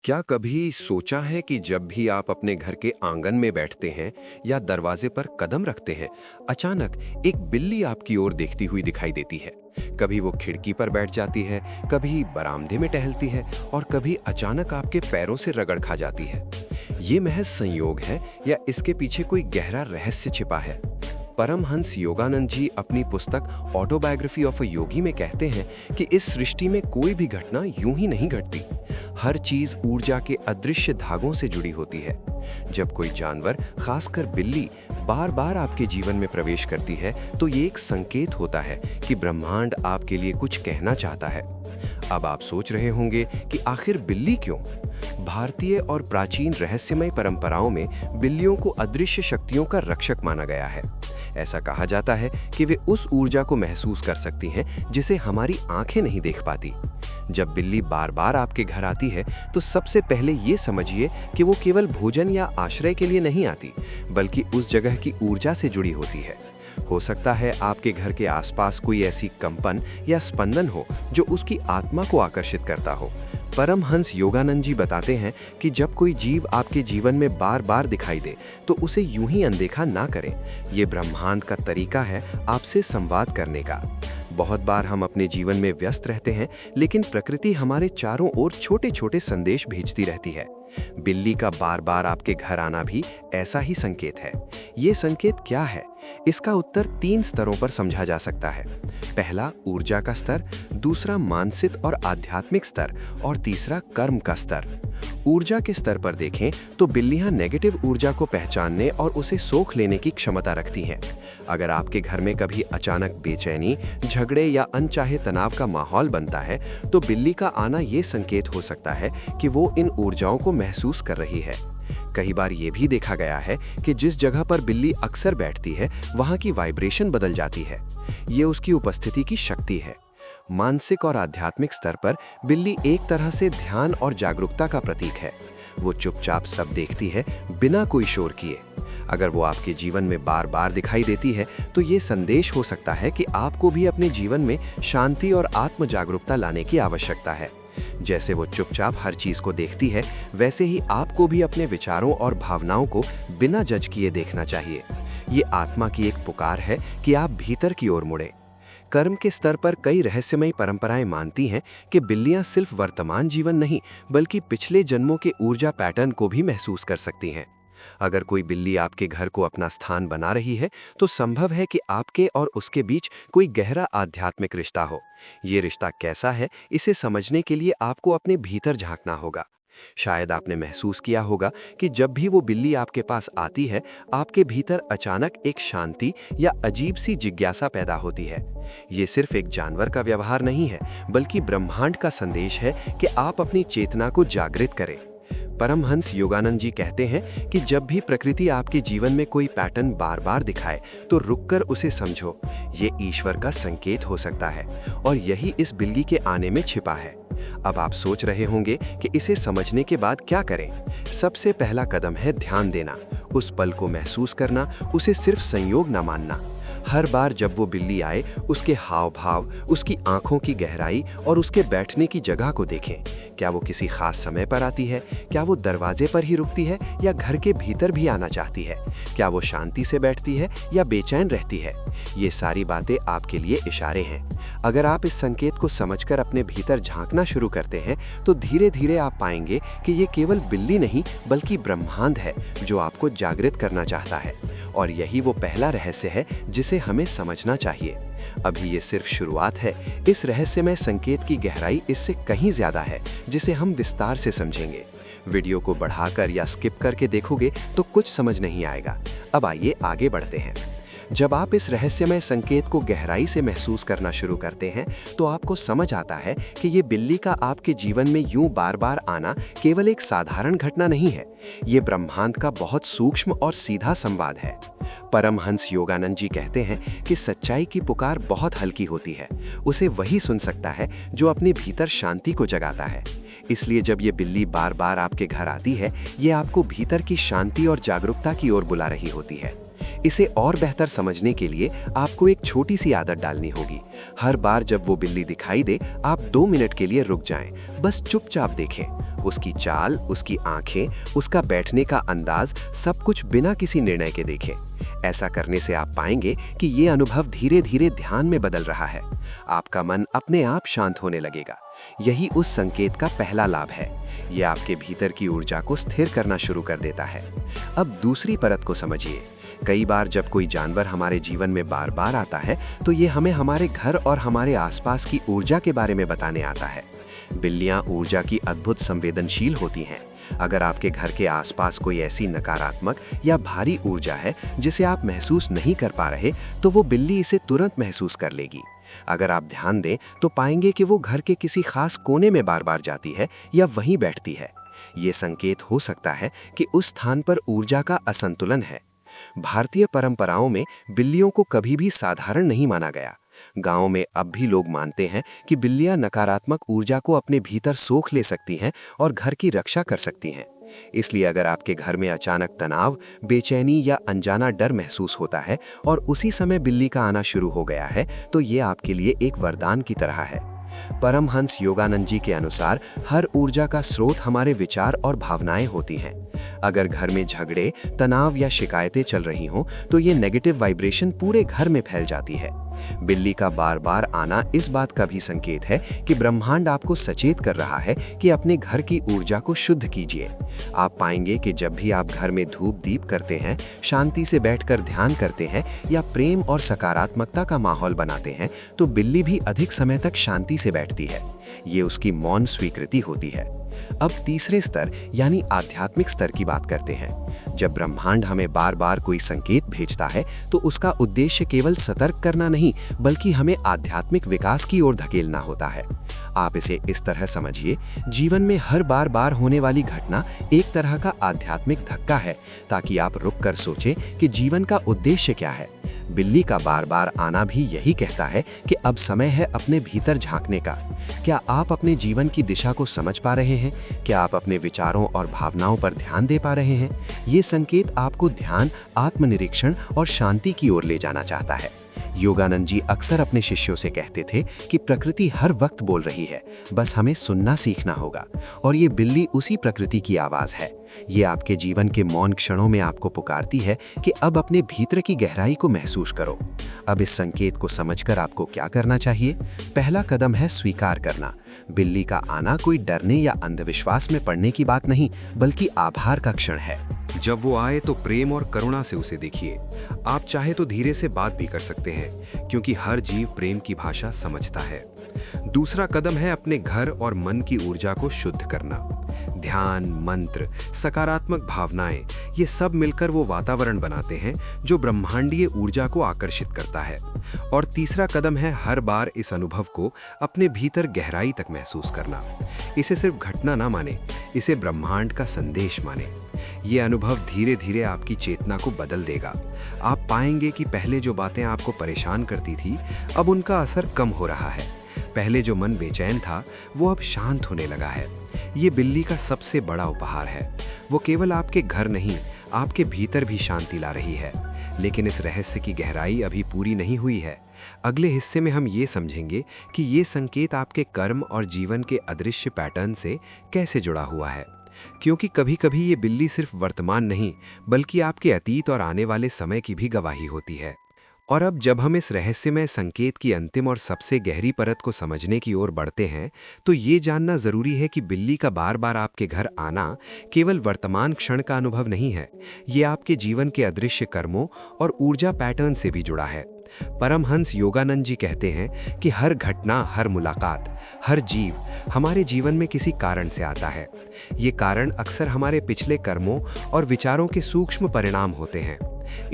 क्या कभी सोचा है कि जब भी आप अपने घर के आंगन में बैठते हैं या दरवाजे पर कदम रखते हैं, अचानक एक बिल्ली आपकी ओर देखती हुई दिखाई देती है। कभी वो खिड़की पर बैठ जाती है, कभी बरामदे में टहलती है और कभी अचानक आपके पैरों से रगड़ खा जाती है। ये महज संयोग है या इसके पीछे कोई गहरा रहस्य छिपा है? परमहंस योगानंद जी अपनी पुस्तक ऑटोबायोग्राफी ऑफ अ योगी में कहते हैं कि इस सृष्टि में कोई भी घटना यूं ही नहीं घटती। हर चीज ऊर्जा के अदृश्य धागों से जुड़ी होती है। जब कोई जानवर, खासकर बिल्ली, बार बार आपके जीवन में प्रवेश करती है तो ये एक संकेत होता है कि ब्रह्मांड आपके लिए कुछ कहना चाहता है। अब आप सोच रहे होंगे कि आखिर बिल्ली क्यों? भारतीय और प्राचीन रहस्यमय परंपराओं में बिल्लियों को अदृश्य शक्तियों का रक्षक माना गया है। ऐसा कहा जाता है कि वे उस ऊर्जा को महसूस कर सकती हैं जिसे हमारी आंखें नहीं देख पाती। जब बिल्ली बार बार आपके घर आती है तो सबसे पहले ये समझिए कि वो केवल भोजन या आश्रय के लिए नहीं आती, बल्कि उस जगह की ऊर्जा से जुड़ी होती है। हो सकता है आपके घर के आसपास कोई ऐसी कंपन या स्पंदन हो जो उसकी आत्मा को आकर्षित करता हो। परमहंस योगानंद जी बताते हैं कि जब कोई जीव आपके जीवन में बार बार दिखाई दे तो उसे यूं ही अनदेखा ना करें। ये ब्रह्मांड का तरीका है आपसे संवाद करने का। बहुत बार हम अपने जीवन में व्यस्त रहते हैं, लेकिन प्रकृति हमारे चारों ओर छोटे छोटे संदेश भेजती रहती है। बिल्ली का बार बार आपके घर आना भी ऐसा ही संकेत है। ये संकेत क्या है? इसका उत्तर 3 स्तरों पर समझा जा सकता है। पहला ऊर्जा का स्तर, दूसरा मानसिक और आध्यात्मिक स्तर और तीसरा कर्म का स्तर। ऊर्जा के स्तर पर देखें तो बिल्लियां नेगेटिव ऊर्जा को पहचानने और उसे सोख लेने की क्षमता रखती हैं। अगर आपके घर में कभी अचानक बेचैनी, झगड़े या अनचाहे तनाव का माहौल बनता है तो बिल्ली का आना ये संकेत हो सकता है कि वो इन ऊर्जाओं को महसूस कर रही है। कई बार ये भी देखा गया है कि जिस जगह पर बिल्ली अक्सर बैठती है वहां की वाइब्रेशन बदल जाती है। ये उसकी उपस्थिति की शक्ति है। मानसिक और आध्यात्मिक स्तर पर बिल्ली एक तरह से ध्यान और जागरूकता का प्रतीक है। वो चुपचाप सब देखती है, बिना कोई शोर किए। अगर वो आपके जीवन में बार बार दिखाई देती है तो ये संदेश हो सकता है कि आपको भी अपने जीवन में शांति और आत्म जागरूकता लाने की आवश्यकता है। जैसे वो चुपचाप हर चीज को देखती है, वैसे ही आपको भी अपने विचारों और भावनाओं को बिना जज किए देखना चाहिए। ये आत्मा की एक पुकार है कि आप भीतर की ओर मुड़े। कर्म के स्तर पर कई रहस्यमयी परंपराएं मानती हैं कि बिल्लियां सिर्फ वर्तमान जीवन नहीं, बल्कि पिछले जन्मों के ऊर्जा पैटर्न को भी महसूस कर सकती हैं। अगर कोई बिल्ली आपके घर को अपना स्थान बना रही है तो संभव है कि आपके और उसके बीच कोई गहरा आध्यात्मिक रिश्ता हो। ये रिश्ता कैसा है, इसे समझने के लिए आपको अपने भीतर झांकना होगा। शायद आपने महसूस किया होगा कि जब भी वो बिल्ली आपके पास आती है, आपके भीतर अचानक एक शांति या अजीब सी जिज्ञासा पैदा होती है। ये सिर्फ एक जानवर का व्यवहार नहीं है, बल्कि ब्रह्मांड का संदेश है कि आप अपनी चेतना को जागृत करें। परमहंस योगानंद जी कहते हैं कि जब भी प्रकृति आपके जीवन में कोई पैटर्न बार बार दिखाए तो रुककर उसे समझो। ये ईश्वर का संकेत हो सकता है और यही इस बिल्ली के आने में छिपा है। अब आप सोच रहे होंगे कि इसे समझने के बाद क्या करें? सबसे पहला कदम है ध्यान देना, उस पल को महसूस करना, उसे सिर्फ संयोग ना मानना। हर बार जब वो बिल्ली आए, उसके हाव भाव, उसकी आंखों की गहराई और उसके बैठने की जगह को देखें। क्या वो किसी खास समय पर आती है? क्या वो दरवाजे पर ही रुकती है या घर के भीतर भी आना चाहती है? क्या वो शांति से बैठती है या बेचैन रहती है? ये सारी बातें आपके लिए इशारे हैं। अगर आप इस संकेत को समझकर अपने भीतर झांकना शुरू करते हैं तो धीरे धीरे आप पाएंगे कि ये केवल बिल्ली नहीं, बल्कि ब्रह्मांड है जो आपको जागृत करना चाहता है। और यही वो पहला रहस्य है जिसे हमें समझना चाहिए। अभी ये सिर्फ शुरुआत है। इस रहस्यमय संकेत की गहराई इससे कहीं ज्यादा है, जिसे हम विस्तार से समझेंगे। वीडियो को बढ़ाकर या स्किप करके देखोगे तो कुछ समझ नहीं आएगा। अब आइए आगे बढ़ते हैं। जब आप इस रहस्यमय संकेत को गहराई से महसूस करना शुरू करते हैं तो आपको समझ आता है कि ये बिल्ली का आपके जीवन में यूं बार बार आना केवल एक साधारण घटना नहीं है। ये ब्रह्मांड का बहुत सूक्ष्म और सीधा संवाद है। परमहंस योगानंद जी कहते हैं कि सच्चाई की पुकार बहुत हल्की होती है। उसे वही सुन सकता है जो अपने भीतर शांति को जगाता है। इसलिए जब ये बिल्ली बार बार आपके घर आती है, ये आपको भीतर की शांति और जागरूकता की ओर बुला रही होती है। इसे और बेहतर समझने के लिए आपको एक छोटी सी आदत डालनी होगी। हर बार जब वो बिल्ली दिखाई दे, आप 2 मिनट के लिए रुक जाएं, बस चुपचाप देखें। उसकी चाल, उसकी आंखें, उसका बैठने का अंदाज, सब कुछ बिना किसी निर्णय के देखें। ऐसा करने से आप पाएंगे कि ये अनुभव धीरे धीरे ध्यान में बदल रहा है। आपका मन अपने आप शांत होने लगेगा। यही उस संकेत का पहला लाभ है। ये आपके भीतर की ऊर्जा को स्थिर करना शुरू कर देता है। अब दूसरी परत को समझिए। कई बार जब कोई जानवर हमारे जीवन में बार बार आता है, तो ये हमें हमारे घर और हमारे आसपास की ऊर्जा के बारे में बताने आता है। बिल्लियां ऊर्जा की अद्भुत संवेदनशील होती हैं। अगर आपके घर के आसपास कोई ऐसी नकारात्मक या भारी ऊर्जा है जिसे आप महसूस नहीं कर पा रहे, तो वो बिल्ली इसे तुरंत महसूस कर लेगी। अगर आप ध्यान दें तो पाएंगे कि वो घर के किसी खास कोने में बार बार जाती है या वहीं बैठती है। ये संकेत हो सकता है कि उस स्थान पर ऊर्जा का असंतुलन है। भारतीय परंपराओं में बिल्लियों को कभी भी साधारण नहीं माना गया। गांव में अब भी लोग मानते हैं कि बिल्लियां नकारात्मक ऊर्जा को अपने भीतर सोख ले सकती हैं और घर की रक्षा कर सकती हैं। इसलिए अगर आपके घर में अचानक तनाव, बेचैनी या अनजाना डर महसूस होता है और उसी समय बिल्ली का आना शुरू हो गया है, तो ये आपके लिए एक वरदान की तरह है। परमहंस योगानंद जी के अनुसार हर ऊर्जा का स्रोत हमारे विचार और भावनाएं होती हैं। अगर घर में झगड़े, तनाव या शिकायतें चल रही हों, तो ये नेगेटिव वाइब्रेशन पूरे घर में फैल जाती है। बिल्ली का बार बार आना इस बात का भी संकेत है कि ब्रह्मांड आपको सचेत कर रहा है कि अपने घर की ऊर्जा को शुद्ध कीजिए। आप पाएंगे कि जब भी आप घर में धूप दीप करते हैं, शांति से बैठकर ध्यान करते हैं या प्रेम और सकारात्मकता का माहौल बनाते हैं, तो बिल्ली भी अधिक समय तक शांति से बैठती है। ये उसकी मौन स्वीकृति होती है। अब तीसरे स्तर यानी आध्यात्मिक स्तर की बात करते हैं। जब ब्रह्मांड हमें बार बार कोई संकेत भेजता है, तो उसका उद्देश्य केवल सतर्क करना नहीं, बल्कि हमें आध्यात्मिक विकास की ओर धकेलना होता है। आप इसे इस तरह समझिए, जीवन में हर बार होने वाली घटना एक तरह का आध्यात्मिक धक्का है, ताकि आप रुक कर सोचें कि जीवन का उद्देश्य क्या है। बिल्ली का बार बार आना भी यही कहता है कि अब समय है अपने भीतर झांकने का। क्या आप अपने जीवन की दिशा को समझ पा रहे हैं? क्या आप अपने विचारों और भावनाओं पर ध्यान दे पा रहे हैं? ये संकेत आपको ध्यान, आत्मनिरीक्षण और शांति की ओर ले जाना चाहता है। योगानंद जी अक्सर अपने शिष्यों से कहते थे कि प्रकृति हर वक्त बोल रही है, बस हमें सुनना सीखना होगा। और ये बिल्ली उसी प्रकृति की आवाज है। ये आपके जीवन के मौन क्षणों में आपको पुकारती है कि अब अपने भीतर की गहराई को महसूस करो। अब इस संकेत को समझकर आपको क्या करना चाहिए? पहला कदम है स्वीकार करना। बिल्ली का आना कोई डरने या अंधविश्वास में पड़ने की बात नहीं, बल्कि आभार का क्षण है। जब वो आए तो प्रेम और करुणा से उसे देखिए। आप चाहे तो धीरे से बात भी कर सकते हैं, क्योंकि हर जीव प्रेम की भाषा समझता है। दूसरा कदम है अपने घर और मन की ऊर्जा को शुद्ध करना। ध्यान, मंत्र, सकारात्मक भावनाएं, ये सब मिलकर वो वातावरण बनाते हैं जो ब्रह्मांडीय ऊर्जा को आकर्षित करता है। और तीसरा कदम है हर बार इस अनुभव को अपने भीतर गहराई तक महसूस करना। इसे सिर्फ घटना ना माने, इसे ब्रह्मांड का संदेश माने। ये अनुभव धीरे धीरे आपकी चेतना को बदल देगा। आप पाएंगे कि पहले जो बातें आपको परेशान करती थी, अब उनका असर कम हो रहा है। पहले जो मन बेचैन था, वो अब शांत होने लगा है। ये बिल्ली का सबसे बड़ा उपहार है। वो केवल आपके घर नहीं, आपके भीतर भी शांति ला रही है। लेकिन इस रहस्य की गहराई अभी पूरी नहीं हुई है। अगले हिस्से में हम ये समझेंगे कि ये संकेत आपके कर्म और जीवन के अदृश्य पैटर्न से कैसे जुड़ा हुआ है। क्योंकि कभी कभी ये बिल्ली सिर्फ वर्तमान नहीं, बल्कि आपके अतीत और आने वाले समय की भी गवाही होती है। और अब जब हम इस रहस्यमय संकेत की अंतिम और सबसे गहरी परत को समझने की ओर बढ़ते हैं, तो ये जानना जरूरी है कि बिल्ली का बार बार आपके घर आना केवल वर्तमान क्षण का अनुभव नहीं है। ये आपके जीवन के अदृश्य कर्मों और ऊर्जा पैटर्न से भी जुड़ा है। परमहंस योगानंद जी कहते हैं कि हर घटना, हर मुलाकात, हर जीव हमारे जीवन में किसी कारण से आता है। ये कारण अक्सर हमारे पिछले कर्मों और विचारों के सूक्ष्म परिणाम होते हैं।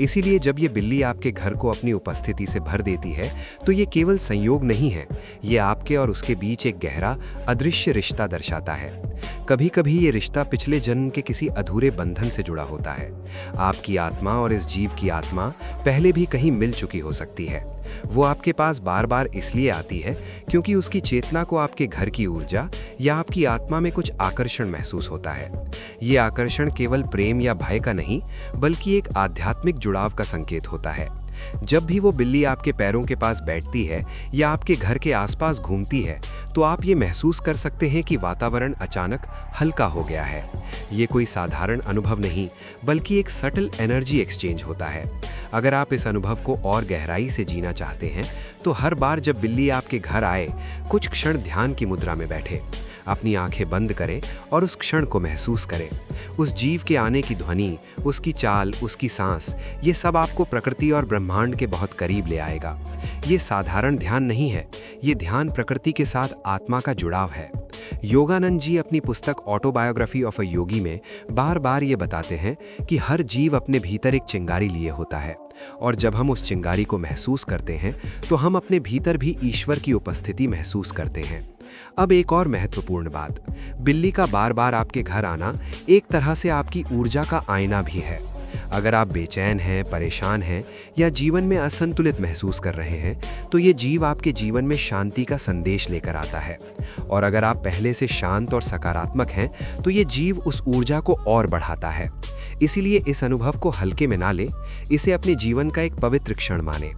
इसीलिए जब ये बिल्ली आपके घर को अपनी उपस्थिति से भर देती है, तो ये केवल संयोग नहीं है, ये आपके और उसके बीच एक गहरा अदृश्य रिश्ता दर्शाता है। कभी कभी ये रिश्ता पिछले जन्म के किसी अधूरे बंधन से जुड़ा होता है। आपकी आत्मा और इस जीव की आत्मा पहले भी कहीं मिल चुकी हो सकती है। वो आपके पास बार बार इसलिए आती है क्योंकि उसकी चेतना को आपके घर की ऊर्जा या आपकी आत्मा में कुछ आकर्षण महसूस होता है। ये आकर्षण केवल प्रेम या भय का नहीं, बल्कि एक आध्यात्मिक आध्यात्मिक जुड़ाव का संकेत होता है। जब भी वो बिल्ली आपके पैरों के पास बैठती है या आपके घर के आसपास घूमती है, तो आप ये महसूस कर सकते हैं कि वातावरण अचानक हल्का हो गया है। ये कोई साधारण अनुभव नहीं, बल्कि एक सटल एनर्जी एक्सचेंज होता है। अगर आप इस अनुभव को और गहराई से जीना चाहते हैं, तो हर बार जब बिल्ली आपके घर आए, कुछ क्षण ध्यान की मुद्रा में बैठे, अपनी आंखें बंद करें और उस क्षण को महसूस करें। उस जीव के आने की ध्वनि, उसकी चाल, उसकी सांस, ये सब आपको प्रकृति और ब्रह्मांड के बहुत करीब ले आएगा। ये साधारण ध्यान नहीं है, ये ध्यान प्रकृति के साथ आत्मा का जुड़ाव है। योगानंद जी अपनी पुस्तक ऑटोबायोग्राफी ऑफ अ योगी में बार बार ये बताते हैं कि हर जीव अपने भीतर एक चिंगारी लिए होता है, और जब हम उस चिंगारी को महसूस करते हैं, तो हम अपने भीतर भी ईश्वर की उपस्थिति महसूस करते हैं। अब एक और महत्वपूर्ण बात, बिल्ली का बार बार आपके घर आना एक तरह से आपकी ऊर्जा का आईना भी है। अगर आप बेचैन हैं, परेशान हैं या जीवन में असंतुलित महसूस कर रहे हैं, तो ये जीव आपके जीवन में शांति का संदेश लेकर आता है। और अगर आप पहले से शांत और सकारात्मक हैं, तो ये जीव उस ऊर्जा को और बढ़ाता है। इसीलिए इस अनुभव को हल्के में ना लें, इसे अपने जीवन का एक पवित्र क्षण मानें।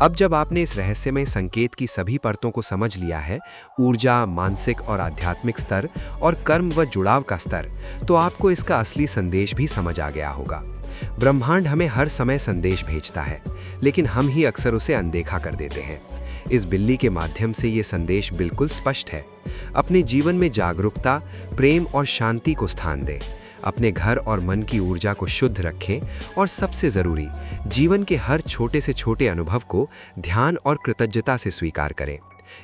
अब जब आपने इस रहस्यमय संकेत की सभी परतों को समझ लिया है, ऊर्जा, मानसिक और आध्यात्मिक स्तर और कर्म व जुड़ाव का स्तर, तो आपको इसका असली संदेश भी समझ आ गया होगा। ब्रह्मांड हमें हर समय संदेश भेजता है, लेकिन हम ही अक्सर उसे अनदेखा कर देते हैं। इस बिल्ली के माध्यम से ये संदेश बिल्कुल स्पष्ट है। अपने जीवन में जागरूकता, प्रेम और शांति को स्थान दें। अपने घर और मन की ऊर्जा को शुद्ध रखें, और सबसे जरूरी, जीवन के हर छोटे से छोटे अनुभव को ध्यान और कृतज्ञता से स्वीकार करें।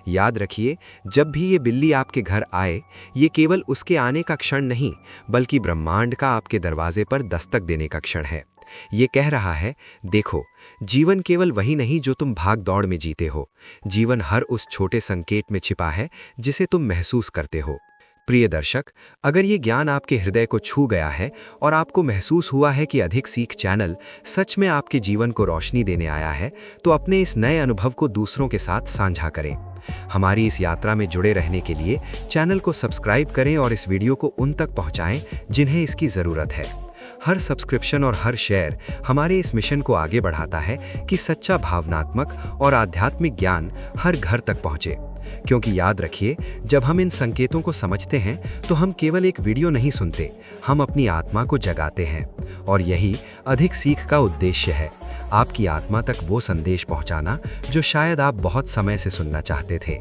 याद रखिए, जब भी ये बिल्ली आपके घर आए, ये केवल उसके आने का क्षण नहीं, बल्कि ब्रह्मांड का आपके दरवाजे पर दस्तक देने का क्षण है। ये कह रहा है, देखो, जीवन केवल वही नहीं जो तुम भाग दौड़ में जीते हो। जीवन हर उस छोटे संकेत में छिपा है जिसे तुम महसूस करते हो। प्रिय दर्शक, अगर ये ज्ञान आपके हृदय को छू गया है और आपको महसूस हुआ है कि अधिक सीख चैनल सच में आपके जीवन को रोशनी देने आया है, तो अपने इस नए अनुभव को दूसरों के साथ साझा करें। हमारी इस यात्रा में जुड़े रहने के लिए चैनल को सब्सक्राइब करें और इस वीडियो को उन तक पहुंचाएं जिन्हें इसकी ज़रूरत है। हर सब्सक्रिप्शन और हर शेयर हमारे इस मिशन को आगे बढ़ाता है कि सच्चा भावनात्मक और आध्यात्मिक ज्ञान हर घर तक पहुंचे। क्योंकि याद रखिए, जब हम इन संकेतों को समझते हैं, तो हम केवल एक वीडियो नहीं सुनते, हम अपनी आत्मा को जगाते हैं। और यही अधिक सीख का उद्देश्य है, आपकी आत्मा तक वो संदेश पहुंचाना जो शायद आप बहुत समय से सुनना चाहते थे।